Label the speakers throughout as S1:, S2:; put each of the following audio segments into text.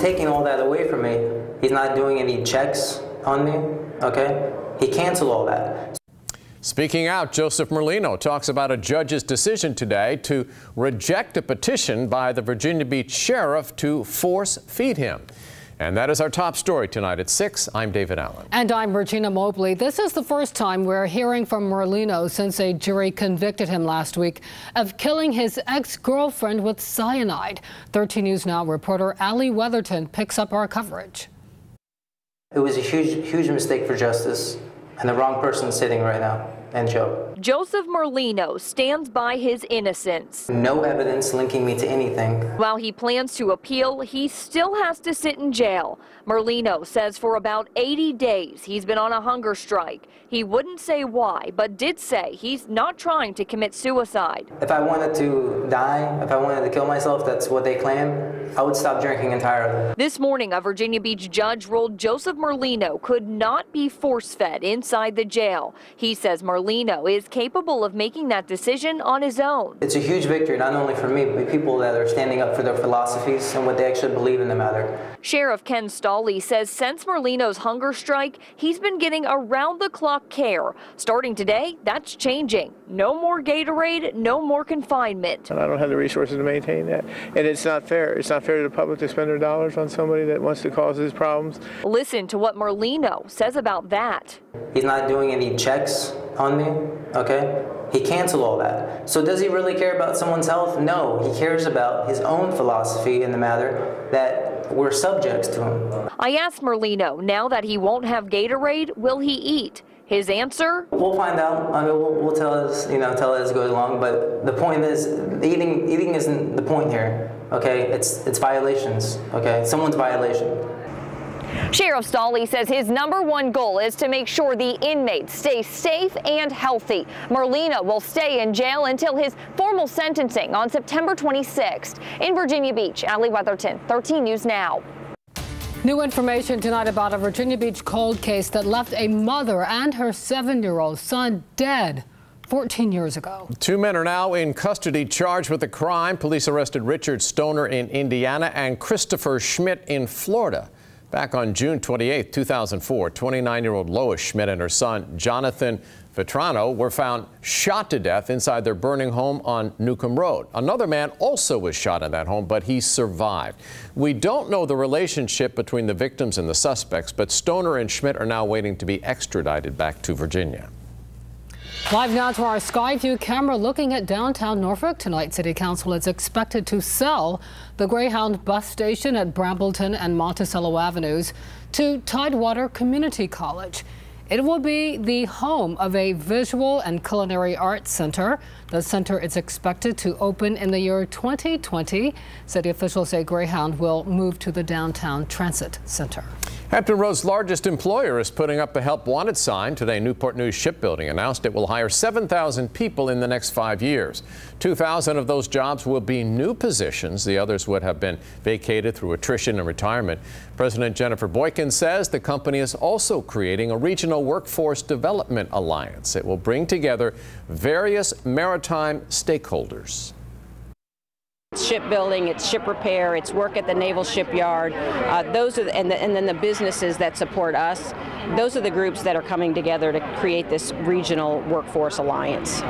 S1: taking all that away from me. He's not doing any checks on me, okay? He canceled all that.
S2: Speaking out, Joseph Merlino talks about a judge's decision today to reject a petition by the Virginia Beach sheriff to force feed him. And that is our top story tonight at 6. I'm David Allen.
S3: And I'm Regina Mobley. This is the first time we're hearing from Merlino since a jury convicted him last week of killing his ex-girlfriend with cyanide. 13 News Now reporter Allie Weatherton picks up our coverage.
S1: It was a huge mistake for justice, and the wrong person sitting right now in jail.
S4: Joseph Merlino stands by his innocence.
S1: No evidence linking me to anything.
S4: While he plans to appeal, he still has to sit in jail. Merlino says for about 80 days he's been on a hunger strike. He wouldn't say why, but did say he's not trying to commit suicide.
S1: If I wanted to die, if I wanted to kill myself, that's what they claim, I would stop drinking entirely.
S4: This morning, a Virginia Beach judge ruled Joseph Merlino could not be force-fed inside the jail. He says Merlino is capable of making that decision on his own.
S1: It's a huge victory, not only for me, but people that are standing up for their philosophies and what they actually believe in the matter.
S4: Sheriff Ken Stawley says since Merlino's hunger strike, he's been getting around-the-clock care. Starting today, that's changing. No more Gatorade, no more confinement.
S5: And I don't have the resources to maintain that. And it's not fair. It's not fair to the public to spend their dollars on somebody that wants to cause these problems.
S4: Listen to what Merlino says about that.
S1: He's not doing any checks on me, okay? He canceled all that. So does he really care about someone's health? No, he cares about his own philosophy in the matter that we're subjects to him.
S4: I asked Merlino, now that he won't have Gatorade, will he eat? His answer?
S1: We'll find out. I mean, we'll tell as tell as it goes along. But the point is, eating isn't the point here. Okay, it's violations. Okay, someone's violation.
S4: Sheriff Stawley says his #1 goal is to make sure the inmates stay safe and healthy. Merlino will stay in jail until his formal sentencing on September 26th. In Virginia Beach, Allie Weatherton, 13 News Now.
S3: New information tonight about a Virginia Beach cold case that left a mother and her 7-year-old son dead 14 years ago. 2
S2: men are now in custody charged with the crime. Police arrested Richard Stoner in Indiana and Christopher Schmidt in Florida. Back on June 28, 2004, 29-year-old Lois Schmidt and her son, Jonathan Vetrano, were found shot to death inside their burning home on Newcomb Road. Another man also was shot in that home, but he survived. We don't know the relationship between the victims and the suspects, but Stoner and Schmidt are now waiting to be extradited back to Virginia.
S3: Live now to our Skyview camera looking at downtown Norfolk. Tonight, City Council is expected to sell the Greyhound bus station at Brambleton and Monticello Avenues to Tidewater Community College. It will be the home of a visual and culinary arts center. The center is expected to open in the year 2020. City officials say Greyhound will move to the downtown transit center.
S2: Hampton Roads' largest employer is putting up a help wanted sign. Today, Newport News Shipbuilding announced it will hire 7,000 people in the next 5 years. 2,000 of those jobs will be new positions. The others would have been vacated through attrition and retirement. President Jennifer Boykin says the company is also creating a regional workforce development alliance. It will bring together various maritime stakeholders.
S6: It's shipbuilding, it's ship repair, it's work at the naval shipyard. Those are and then the businesses that support us. Those are the groups that are coming together to create this regional workforce alliance.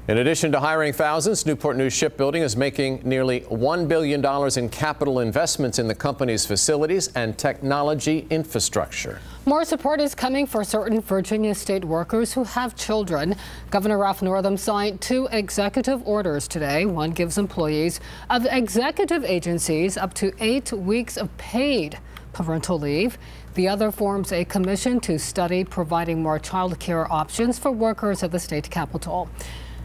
S2: In addition to hiring thousands, Newport News Shipbuilding is making nearly $1 billion in capital investments in the company's facilities and technology infrastructure.
S3: More support is coming for certain Virginia state workers who have children. Governor Ralph Northam signed 2 executive orders today. One gives employees of executive agencies up to 8 weeks of paid parental leave. The other forms a commission to study providing more child care options for workers at the state capitol.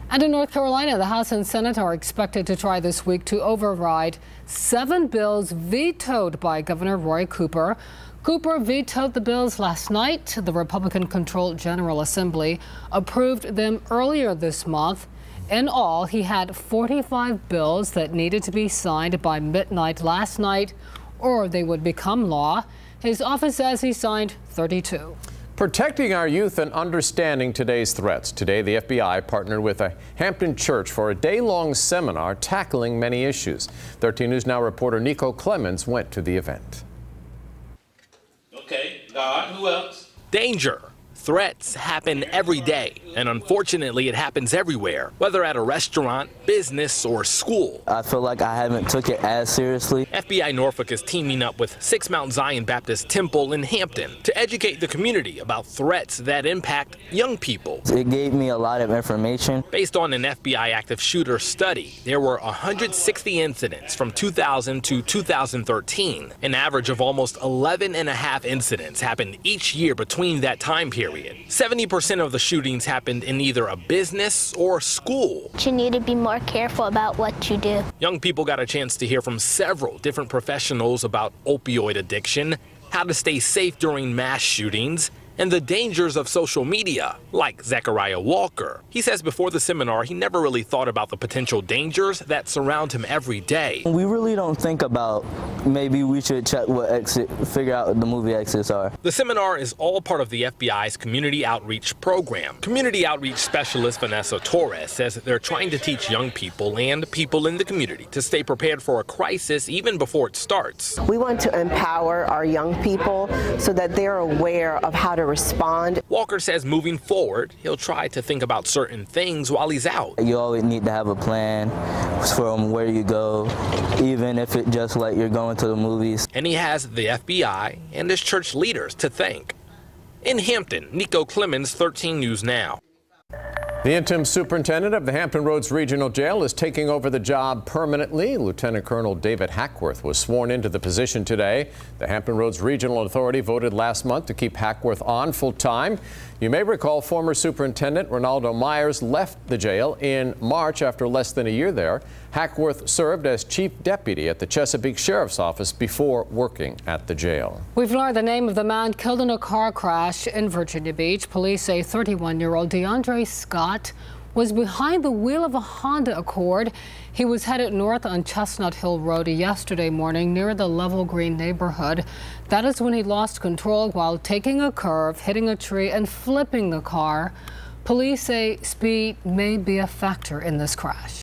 S3: And in North Carolina, the House and Senate are expected to try this week to override 7 bills vetoed by Governor Roy Cooper. Cooper vetoed the bills last night. The Republican-controlled General Assembly approved them earlier this month. In all, he had 45 bills that needed to be signed by midnight last night, or they would become law. His office says he signed 32.
S2: Protecting our youth and understanding today's threats. Today, the FBI partnered with a Hampton church for a day-long seminar tackling many issues. 13 News Now reporter Nico Clemens went to the event.
S7: Okay, God, who else? Danger. Threats happen every day, and unfortunately it happens everywhere, whether at a restaurant, business, or school.
S8: I feel like I haven't took it as seriously.
S7: FBI Norfolk is teaming up with 6 Mount Zion Baptist Temple in Hampton to educate the community about threats that impact young people.
S8: It gave me a lot of information.
S7: Based on an FBI active shooter study, there were 160 incidents from 2000 to 2013. An average of almost 11.5 incidents happened each year between that time period. 70% of the shootings happened in either a business or school.
S9: You need to be more careful about what you do.
S7: Young people got a chance to hear from several different professionals about opioid addiction, how to stay safe during mass shootings, and the dangers of social media, like Zachariah Walker. He says before the seminar, he never really thought about the potential dangers that surround him every day.
S8: We really don't think about maybe we should check what figure out what the movie exits are.
S7: The seminar is all part of the FBI's community outreach program. Community outreach specialist Vanessa Torres says they're trying to teach young people and people in the community to stay prepared for a crisis even before it starts.
S10: We want to empower our young people so that they're aware of how to respond.
S7: Walker says moving forward, he'll try to think about certain things while he's out.
S8: You always need to have a plan from where you go, even if it just like you're going to the movies.
S7: And he has the FBI and his church leaders to thank. In Hampton, Nico Clemens, 13 News Now.
S2: The interim superintendent of the Hampton Roads Regional Jail is taking over the job permanently. Lieutenant Colonel David Hackworth was sworn into the position today. The Hampton Roads Regional Authority voted last month to keep Hackworth on full-time. You may recall former Superintendent Ronaldo Myers left the jail in March after less than a year there. Hackworth served as chief deputy at the Chesapeake Sheriff's Office before working at the jail.
S3: We've learned the name of the man killed in a car crash in Virginia Beach. Police say 31-year-old DeAndre Scott was behind the wheel of a Honda Accord. He was headed north on Chestnut Hill Road yesterday morning near the Level Green neighborhood. That is when he lost control while taking a curve, hitting a tree, and flipping the car. Police say speed may be a factor in this crash.